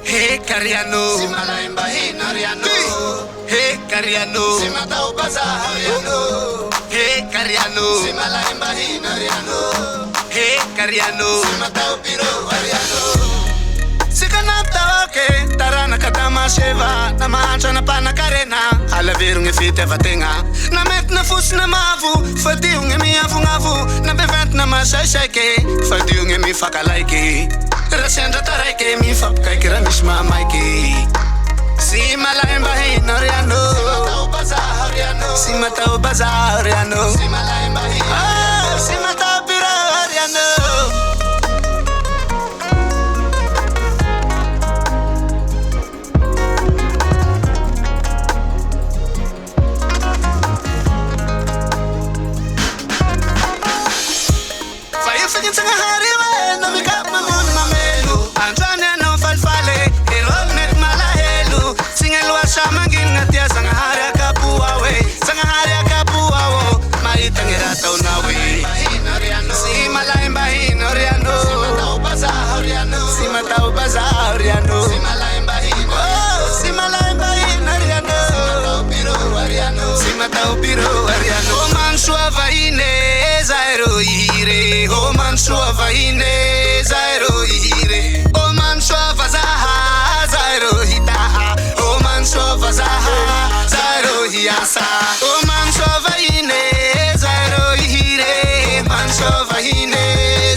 Hey Cariano, si malaimba hinariano. hey Cariano, Si matao bazariano. hey Cariano, Si malaimba hinariano. hey Cariano. Si matao piro ariano. Sikanata ke tarana katama sheva na mancha na panakarena ala virunge fite vatenga na met na fus na mavu fadiunge mi afungavu na bevent na mashaishake fadiunge mi fakalaike rasenda tarake mi fakakira mishma maike si malaimba hinoriano Matao bazariano. si matao bazariano Si malaimba hinariano. si matao pirariano. Fikin sa hari we no mi kap mamun mamelu Anjane no falfale irog net malahelu Singelu asamangin ngatia sa hari kapua we Sa hari kapua wo maitangira tau na we Hinariano. Si malaimba hinoriano Matao bazariano. Si matao bazariano Si malaimba hinariano. Si malaimba hinoriano Matao piro ariano. Si matao piro ariano O man suava ine zairo ire O man suava ine zairo ire O man suava zaha zairo hita O man suava zaha zairo hiasa O man suava ine zairo ire Man suava ine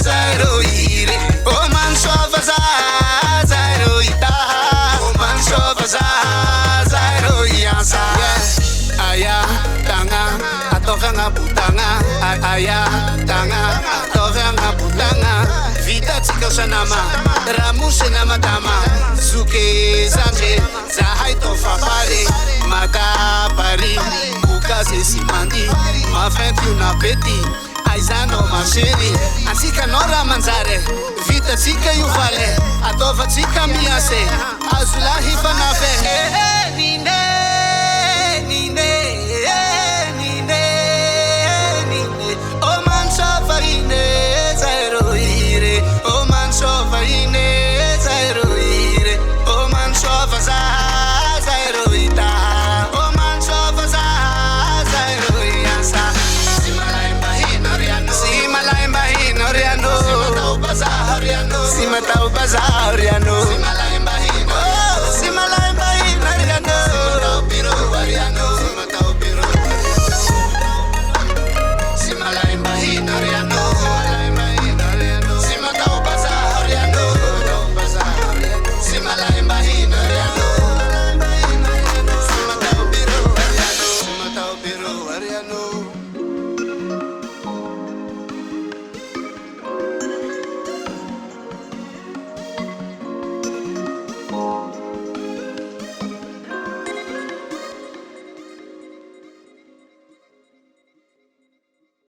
zairo ire O man suava zaha zairo hita O man suava zaha zairo hiasa Aya tanga atokanga putanga aya tanga atokanga putanga vita tika sanama ramuse na matama zuke zanje za haito fafare maka pari ukase simandi mafentu na peti aizano masheri ansika nora manzare vita tika yuvale atova tika miase azulahi fanafe nine